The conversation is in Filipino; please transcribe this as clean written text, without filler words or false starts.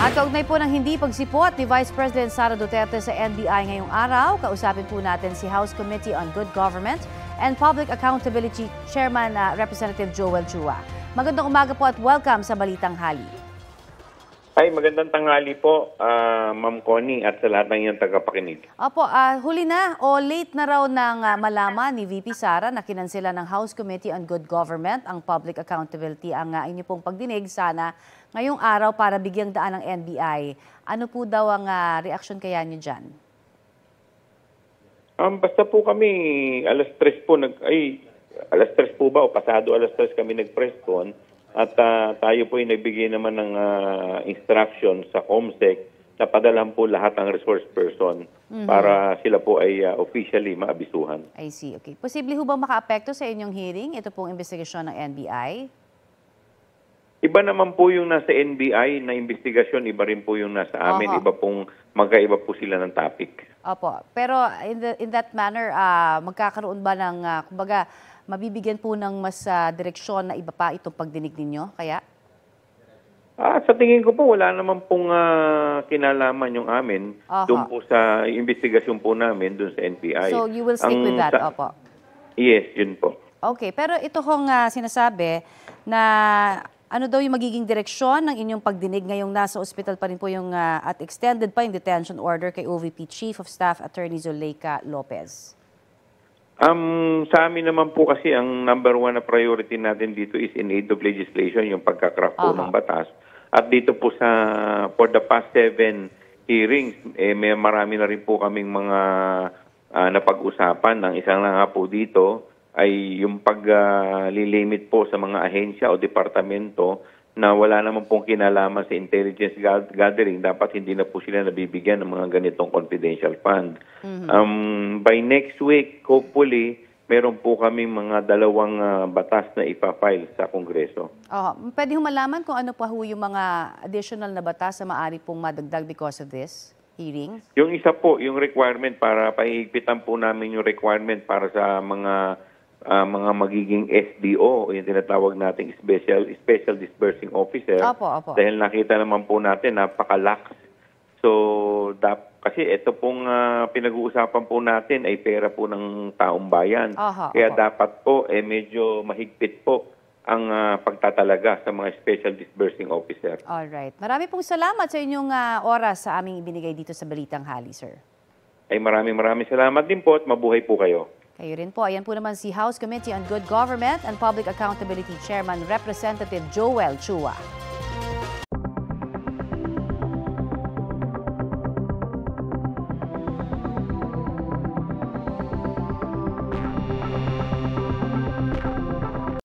At kaugnay po ng hindi pagsipot ni Vice President Sara Duterte sa NBI ngayong araw, kausapin po natin si House Committee on Good Government and Public Accountability Chairman Representative Joel Chua. Magandang umaga po at welcome sa Balitang Hali. Ay, magandang tanghali po, Ma'am Connie at sa lahat ng iyong tagapakinig. Opo, huli na o late na raw ng malaman ni VP Sara na kinansela ng House Committee on Good Government ang Public Accountability ang inyo pong pagdinig sana ngayong araw para bigyang daan ng NBI. Ano po daw ang reaksyon kaya niyo dyan? Basta po kami alas 3 po, alas 3 po ba o pasado alas 3 kami nag-press con. At tayo po ay nagbigay naman ng instruction sa COMSEC na padalhan po lahat ng resource person para sila po ay officially maabisuhan. I see. Okay. Posible ho bang maka-apekto sa inyong hearing? Ito pong investigasyon ng NBI? Iba naman po yung nasa NBI na investigasyon, iba rin po yung nasa amin. Iba pong magkaiba po sila ng topic. Opo. Pero in that manner, magkakaroon ba ng, kumbaga, mabibigyan po ng mas direksyon na iba pa itong pagdinig ninyo? Kaya? Sa tingin ko po, wala naman pong kinalaman yung amin doon po sa investigasyon po namin doon sa NBI. So you will stick with that, opo? Yes, yun po. Okay, pero ito hong sinasabi na ano daw yung magiging direksyon ng inyong pagdinig ngayong nasa ospital pa rin po yung at extended pa yung detention order kay OVP Chief of Staff Attorney Zuleika Lopez? Sa amin naman po kasi ang number one na priority natin dito is in aid of legislation, yung pagkakraft po ng batas. At dito po for the past 7 hearings, may marami na rin po kaming mga napag-usapan. Ang isang lang nga po dito ay yung paglilimit po sa mga ahensya o departamento na wala naman pong kinalaman sa intelligence gathering, dapat hindi na po sila nabibigyan ng mga ganitong confidential fund. By next week, hopefully, meron po kami mga 2 batas na ipafile sa Kongreso. Pwede malaman kung ano pa ho yung mga additional na batas na maaari pong madagdag because of this hearing? Yung isa po, yung requirement para pahigpitan po namin yung requirement para sa mga magiging SDO, yung tinatawag nating Special Disbursing Officer. Opo. Dahil nakita naman po natin, napaka-lax. So, kasi ito pong pinag-uusapan po natin ay pera po ng taong bayan. Kaya dapat po, medyo mahigpit po ang pagtatalaga sa mga Special Disbursing Officer. Alright. Marami pong salamat sa inyong oras sa aming ibinigay dito sa Balitang Hali, sir. Ay maraming salamat din po at mabuhay po kayo. Kayo rin po. Ayan po naman si House Committee on Good Government and Public Accountability Chairman Representative Joel Chua.